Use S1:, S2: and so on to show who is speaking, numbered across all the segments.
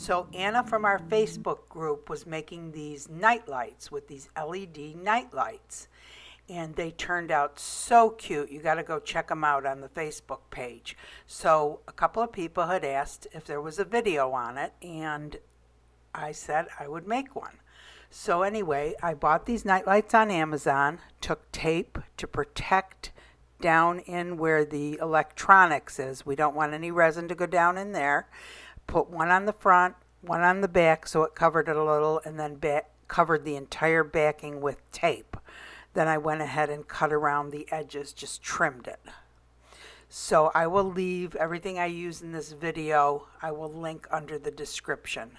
S1: So Anna from our Facebook group was making these night lights with these LED night lights. And they turned out so cute. You got to go check them out on the Facebook page. So a couple of people had asked if there was a video on it, and I said I would make one. So anyway, I bought these night lights on Amazon, took tape to protect down in where the electronics is. We don't want any resin to go down in there. Put one on the front, one on the back so it covered it a little, and then covered the entire backing with tape. Then I went ahead and cut around the edges, just trimmed it. So I will leave everything I use in this video, I will link under the description.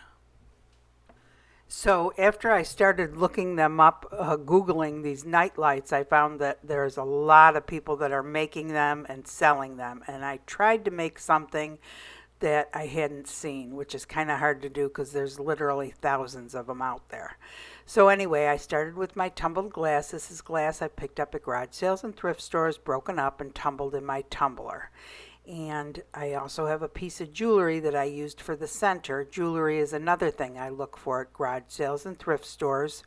S1: So after I started looking them up, Googling these night lights, I found that there's a lot of people that are making them and selling them. And I tried to make something that I hadn't seen, which is kind of hard to do because there's literally thousands of them out there. So anyway, I started with my tumbled glass. This is glass I picked up at garage sales and thrift stores, broken up and tumbled in my tumbler. And I also have a piece of jewelry that I used for the center. Jewelry is another thing I look for at garage sales and thrift stores.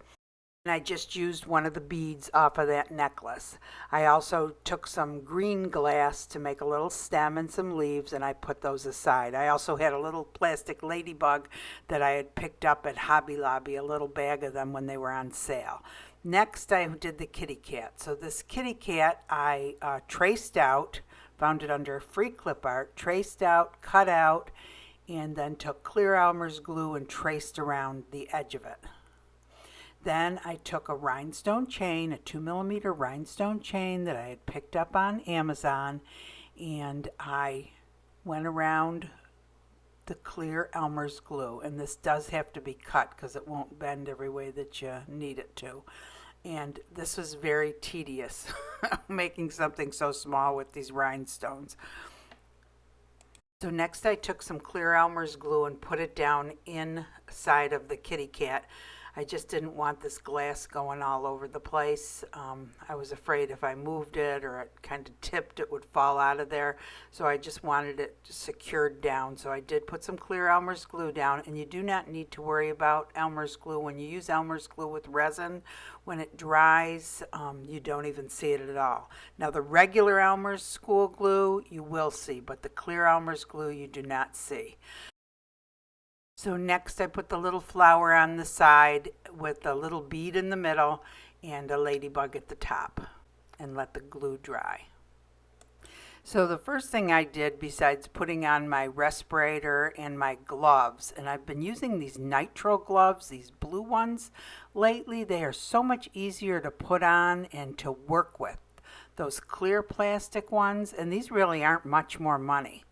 S1: And I just used one of the beads off of that necklace. I also took some green glass to make a little stem and some leaves, and I put those aside. I also had a little plastic ladybug that I had picked up at Hobby Lobby, a little bag of them when they were on sale. Next, I did the kitty cat. So this kitty cat I traced out, found it under free clip art, traced out, cut out, and then took clear Elmer's glue and traced around the edge of it. Then I took a rhinestone chain, a 2mm rhinestone chain that I had picked up on Amazon, and I went around the clear Elmer's glue. And this does have to be cut because it won't bend every way that you need it to. And this was very tedious, making something so small with these rhinestones. So next I took some clear Elmer's glue and put it down inside of the kitty cat. I just didn't want this glass going all over the place. I was afraid if I moved it or it kind of tipped, it would fall out of there. So I just wanted it secured down. So I did put some clear Elmer's glue down, and you do not need to worry about Elmer's glue. When you use Elmer's glue with resin, when it dries, you don't even see it at all. Now the regular Elmer's school glue, you will see, but the clear Elmer's glue, you do not see. So next I put the little flower on the side with a little bead in the middle and a ladybug at the top, and let the glue dry. So the first thing I did, besides putting on my respirator and my gloves, and I've been using these nitro gloves, these blue ones lately. They are so much easier to put on and to work with. Those clear plastic ones, and these really aren't much more money.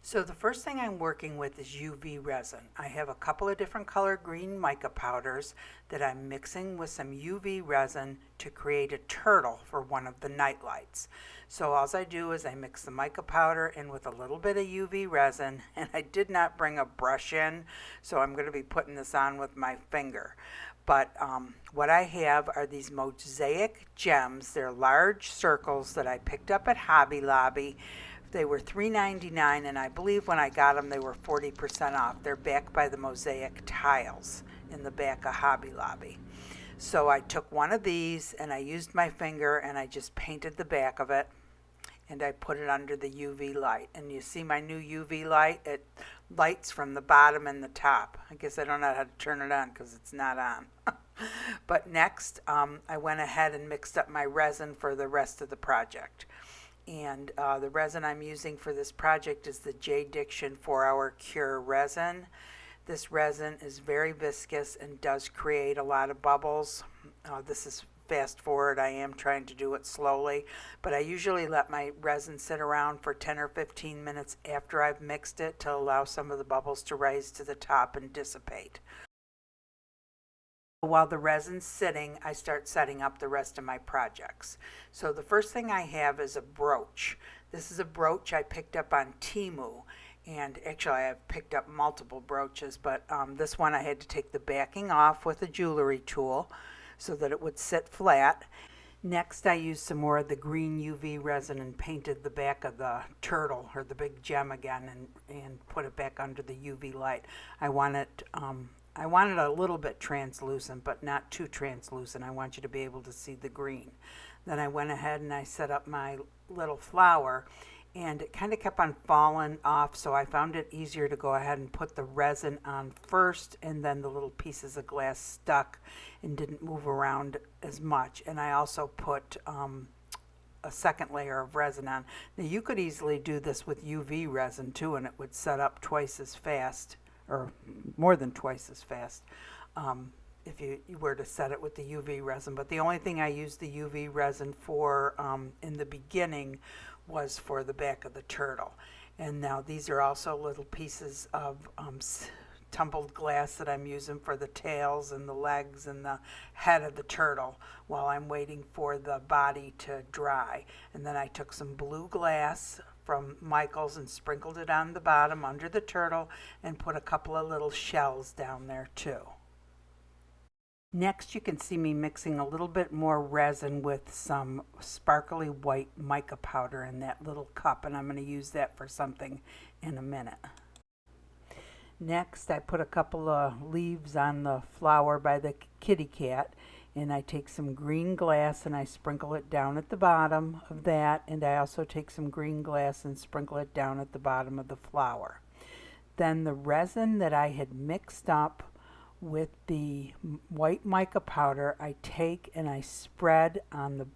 S1: So the first thing I'm working with is UV resin. I have a couple of different color green mica powders that I'm mixing with some UV resin to create a turtle for one of the night lights. So all I do is I mix the mica powder in with a little bit of UV resin, and I did not bring a brush in, so I'm going to be putting this on with my finger. But what I have are these mosaic gems. They're large circles that I picked up at Hobby Lobby. They were $3.99, and I believe when I got them they were 40% off. They're backed by the mosaic tiles in the back of Hobby Lobby. So I took one of these and I used my finger and I just painted the back of it, and I put it under the UV light. And you see my new UV light? It lights from the bottom and the top. I guess I don't know how to turn it on because it's not on. But next I went ahead and mixed up my resin for the rest of the project. And the resin I'm using for this project is the DICTION 4-Hour Cure resin. This resin is very viscous and does create a lot of bubbles. This is fast forward. I am trying to do it slowly, but I usually let my resin sit around for 10 or 15 minutes after I've mixed it to allow some of the bubbles to rise to the top and dissipate. While the resin's sitting, I start setting up the rest of my projects. So the first thing I have is a brooch. This is a brooch I picked up on Temu, and actually I've picked up multiple brooches, but this one I had to take the backing off with a jewelry tool so that it would sit flat. Next, I used some more of the green UV resin and painted the back of the turtle, or the big gem again, and put it back under the UV light. I want it a little bit translucent, but not too translucent. I want you to be able to see the green. Then I went ahead and I set up my little flower, and it kind of kept on falling off, so I found it easier to go ahead and put the resin on first, and then the little pieces of glass stuck and didn't move around as much. And I also put a second layer of resin on. Now you could easily do this with UV resin too, and it would set up twice as fast, or more than twice as fast, if you were to set it with the UV resin. But the only thing I used the UV resin for in the beginning was for the back of the turtle. And now these are also little pieces of tumbled glass that I'm using for the tails and the legs and the head of the turtle while I'm waiting for the body to dry. And then I took some blue glass from Michael's and sprinkled it on the bottom under the turtle and put a couple of little shells down there too. Next, you can see me mixing a little bit more resin with some sparkly white mica powder in that little cup, and I'm going to use that for something in a minute. Next, I put a couple of leaves on the flower by the kitty cat, and I take some green glass and I sprinkle it down at the bottom of that, and I also take some green glass and sprinkle it down at the bottom of the flower. Then the resin that I had mixed up with the white mica powder, I take and I spread on the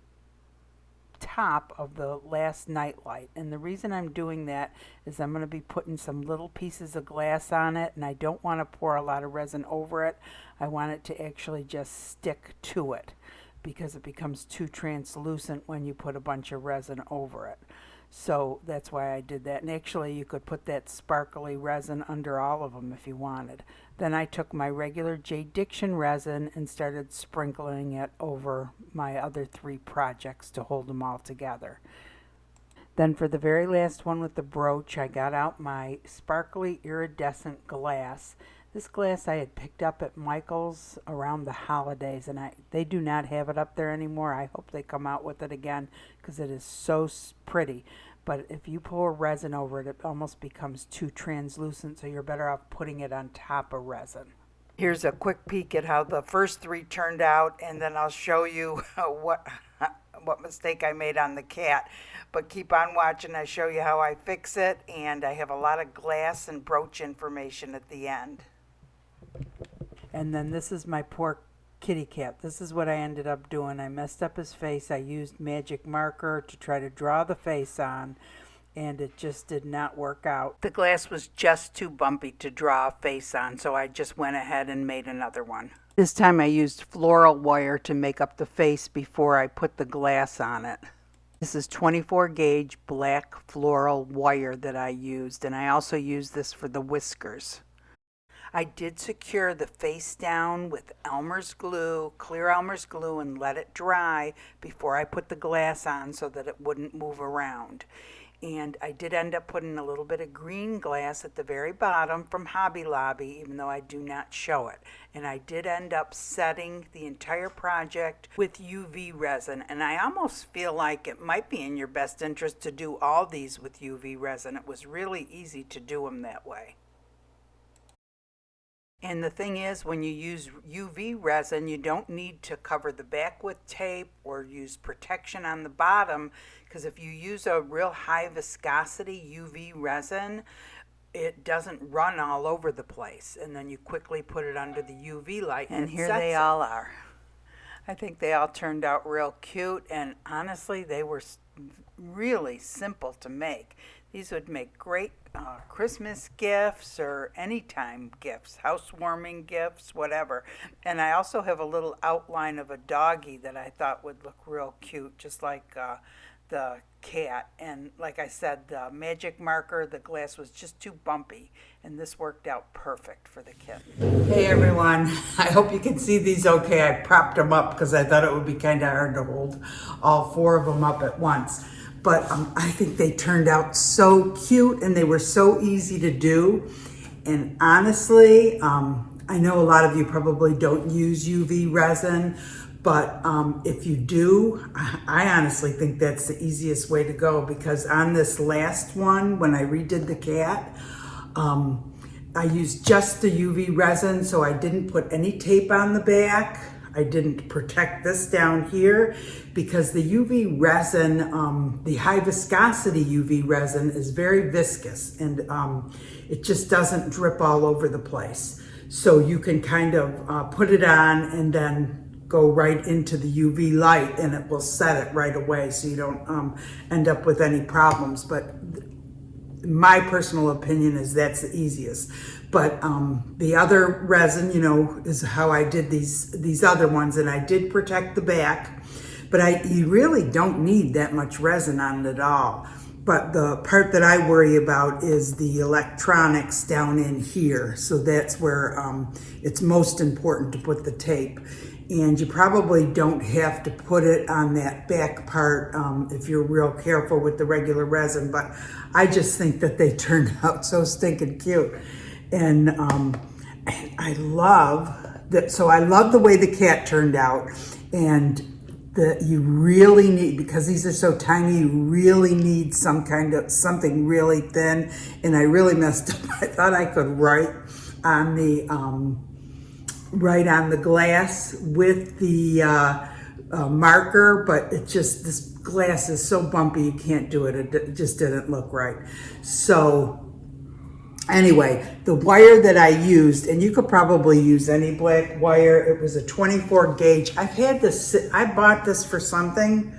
S1: top of the last nightlight. And the reason I'm doing that is I'm going to be putting some little pieces of glass on it, and I don't want to pour a lot of resin over it. I want it to actually just stick to it because it becomes too translucent when you put a bunch of resin over it. So that's why I did that. And actually you could put that sparkly resin under all of them if you wanted. Then I took my regular DICTION resin and started sprinkling it over my other 3 projects to hold them all together. Then for the very last one with the brooch, I got out my sparkly iridescent glass. This glass I had picked up at Michael's around the holidays, and they do not have it up there anymore. I hope they come out with it again because it is so pretty. But if you pour resin over it, it almost becomes too translucent, so you're better off putting it on top of resin. Here's a quick peek at how the first 3 turned out, and then I'll show you what mistake I made on the cat. But keep on watching. I show you how I fix it, and I have a lot of glass and brooch information at the end. And then this is my poor kitty cat. This is what I ended up doing. I messed up his face. I used magic marker to try to draw the face on, and it just did not work out. The glass was just too bumpy to draw a face on, so I just went ahead and made another one. This time I used floral wire to make up the face before I put the glass on it. This is 24 gauge black floral wire that I used, and I also used this for the whiskers. I did secure the face down with Elmer's glue, clear Elmer's glue, and let it dry before I put the glass on so that it wouldn't move around. And I did end up putting a little bit of green glass at the very bottom from Hobby Lobby, even though I do not show it. And I did end up setting the entire project with UV resin. And I almost feel like it might be in your best interest to do all these with UV resin. It was really easy to do them that way. And the thing is, when you use UV resin, you don't need to cover the back with tape or use protection on the bottom, because if you use a real high viscosity UV resin, it doesn't run all over the place. And then you quickly put it under the UV light. And here they all are. I think they all turned out real cute, and honestly, they were really simple to make. These would make great Christmas gifts or anytime gifts, housewarming gifts, whatever. And I also have a little outline of a doggy that I thought would look real cute, just like the cat. And like I said, the magic marker, the glass was just too bumpy, and this worked out perfect for the kitten. Hey everyone, I hope you can see these okay. I propped them up because I thought it would be kind of hard to hold all 4 of them up at once. But I think they turned out so cute, and they were so easy to do. And honestly, I know a lot of you probably don't use UV resin, But if you do, I honestly think that's the easiest way to go, because on this last one, when I redid the cat, I used just the UV resin, so I didn't put any tape on the back. I didn't protect this down here because the UV resin, the high viscosity UV resin is very viscous, and it just doesn't drip all over the place. So you can kind of put it on and then go right into the UV light and it will set it right away, so you don't end up with any problems. But my personal opinion is that's the easiest. But the other resin, you know, is how I did these other ones, and I did protect the back, but you really don't need that much resin on it at all. But the part that I worry about is the electronics down in here. So that's where it's most important to put the tape. And you probably don't have to put it on that back part if you're real careful with the regular resin, but I just think that they turned out so stinking cute. And I love that. So I love the way the cat turned out, and that you really need, because these are so tiny, you really need something really thin. And I really messed up. I thought I could write on the glass with the marker, but this glass is so bumpy you can't do it. It just didn't look right. So anyway, the wire that I used, and you could probably use any black wire, it was a 24 gauge. I've had this, I bought this for something,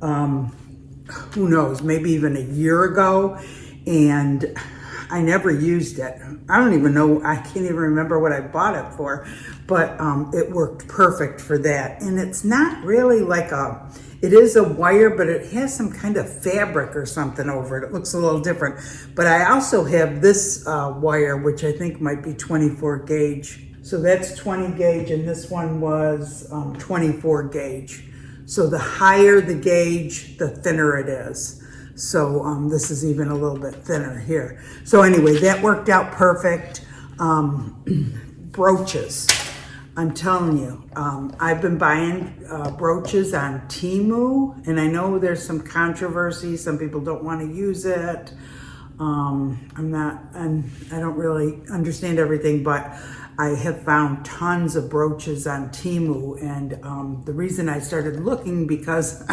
S1: who knows, maybe even a year ago, and I never used it. I don't even know, I can't even remember what I bought it for, but it worked perfect for that. And it's not really like it is a wire, but it has some kind of fabric or something over it. It looks a little different. But I also have this wire, which I think might be 24 gauge. So that's 20 gauge, and this one was 24 gauge. So the higher the gauge, the thinner it is. So this is even a little bit thinner here. So anyway, that worked out perfect. Brooches. I'm telling you, I've been buying brooches on Temu, and I know there's some controversy. Some people don't want to use it. I don't really understand everything, but I have found tons of brooches on Temu, and the reason I started looking, because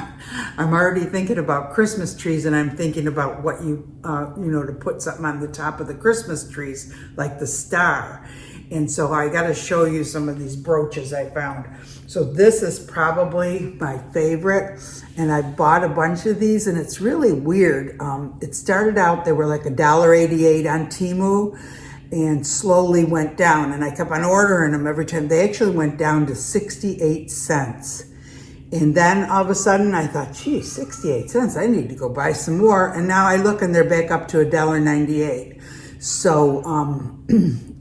S1: I'm already thinking about Christmas trees, and I'm thinking about what to put something on the top of the Christmas trees, like the star. And so I got to show you some of these brooches I found. So this is probably my favorite, and I bought a bunch of these, and it's really weird. It started out, they were like $1.88 on Temu, and slowly went down, and I kept on ordering them every time. They actually went down to 68 cents. And then all of a sudden I thought, gee, 68 cents, I need to go buy some more. And now I look and they're back up to $1.98. So,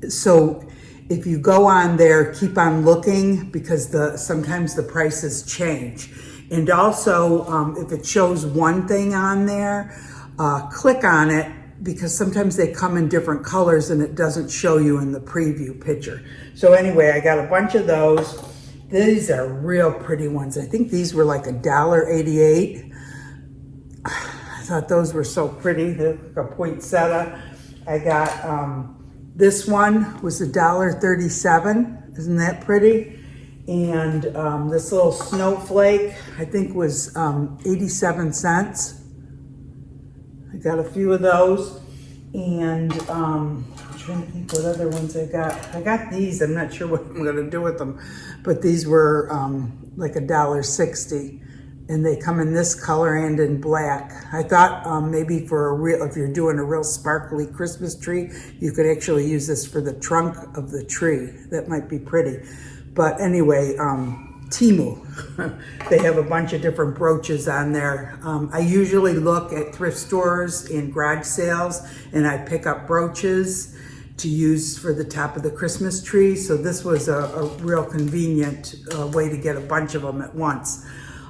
S1: so if you go on there, keep on looking, because sometimes the prices change. And also, if it shows one thing on there, click on it, because sometimes they come in different colors and it doesn't show you in the preview picture. So anyway, I got a bunch of those. These are real pretty ones. I think these were like $1.88. I thought those were so pretty. They're like a poinsettia. I got, this one was $1.37. Isn't that pretty? And this little snowflake, I think was 87 cents. I got a few of those. And I'm trying to think what other ones I got. I got these. I'm not sure what I'm going to do with them. But these were like $1.60. And they come in this color and in black. I thought maybe for if you're doing a real sparkly Christmas tree, you could actually use this for the trunk of the tree. That might be pretty. But anyway, Temu, they have a bunch of different brooches on there. I usually look at thrift stores and garage sales, and I pick up brooches to use for the top of the Christmas tree. So this was a real convenient way to get a bunch of them at once.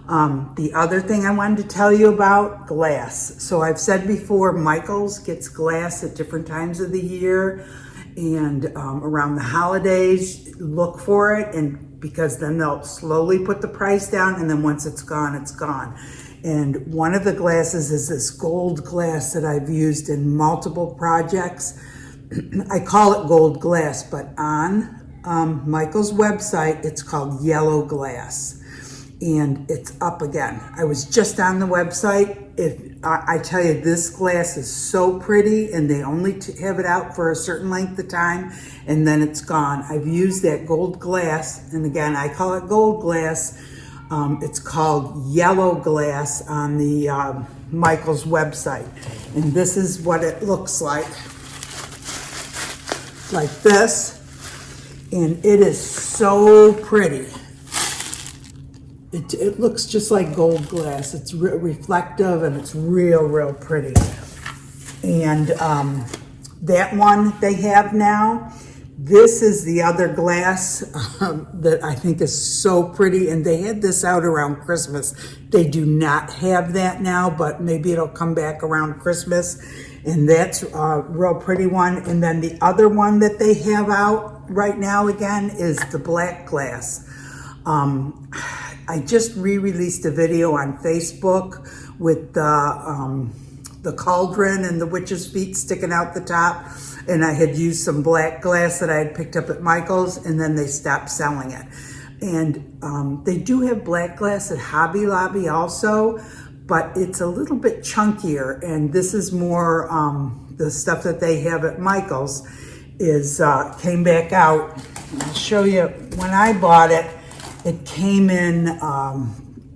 S1: The other thing I wanted to tell you about, glass. So I've said before, Michael's gets glass at different times of the year, and around the holidays, look for it. And because then they'll slowly put the price down, and then once it's gone, it's gone. And one of the glasses is this gold glass that I've used in multiple projects. I call it gold glass, but on Michael's website, it's called yellow glass. And it's up again. I was just on the website. I tell you, this glass is so pretty, and they only have it out for a certain length of time, and then it's gone. I've used that gold glass, and again, I call it gold glass. It's called yellow glass on the Michael's website. And this is what it looks like this. And it is so pretty. It looks just like gold glass. It's reflective, and it's real pretty. And that one they have now, this is the other glass that I think is so pretty, and they had this out around Christmas. They do not have that now, but maybe it'll come back around Christmas, and that's a real pretty one. And then the other one that they have out right now again is the black glass. I just re-released a video on Facebook with the cauldron and the witch's feet sticking out the top, and I had used some black glass that I had picked up at Michael's, and then they stopped selling it. And they do have black glass at Hobby Lobby also, but it's a little bit chunkier, and this is more the stuff that they have at Michael's is came back out. I'll show you. When I bought it, it came in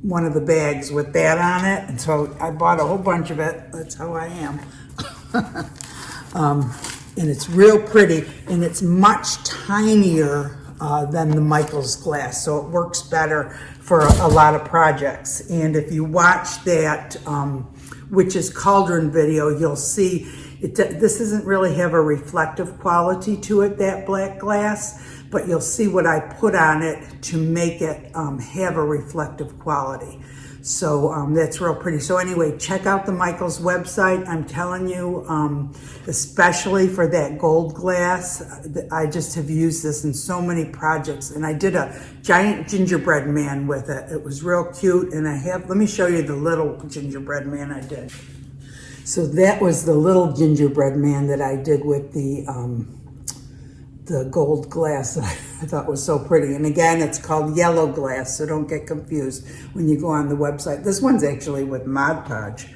S1: one of the bags with that on it, and so I bought a whole bunch of it. That's how I am. And it's real pretty, and it's much tinier than the Michael's glass, so it works better for a lot of projects. And if you watch that Witch's Cauldron video, you'll see this doesn't really have a reflective quality to it, that black glass, but you'll see what I put on it to make it have a reflective quality. So that's real pretty. So anyway, check out the Michael's website. I'm telling you, especially for that gold glass, I just have used this in so many projects. And I did a giant gingerbread man with it. It was real cute. And let me show you the little gingerbread man I did. So that was the little gingerbread man that I did with the gold glass that I thought was so pretty. And again, it's called yellow glass, so don't get confused when you go on the website. This one's actually with Mod Podge.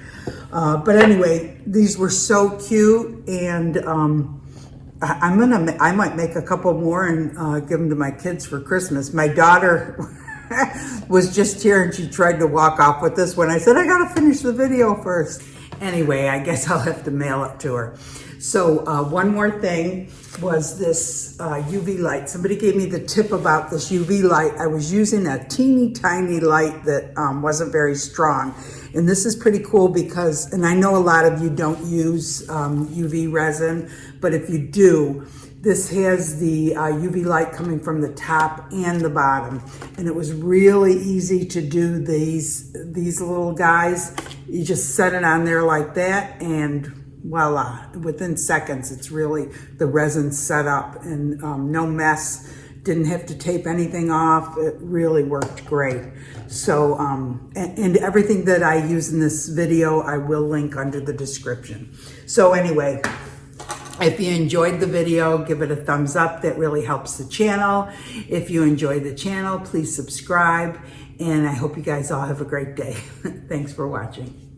S1: But anyway, these were so cute, and I might make a couple more and give them to my kids for Christmas. My daughter was just here, and she tried to walk off with this one. I said, I gotta finish the video first. Anyway, I guess I'll have to mail it to her. So one more thing was this UV light. Somebody gave me the tip about this UV light. I was using a teeny tiny light that wasn't very strong. And this is pretty cool because, and I know a lot of you don't use UV resin, but if you do, this has the UV light coming from the top and the bottom. And it was really easy to do these little guys. You just set it on there like that, and voila, within seconds, it's really the resin set up, and no mess. Didn't have to tape anything off. It really worked great. So, and everything that I use in this video, I will link under the description. So anyway, if you enjoyed the video, give it a thumbs up. That really helps the channel. If you enjoy the channel, please subscribe. And I hope you guys all have a great day. Thanks for watching.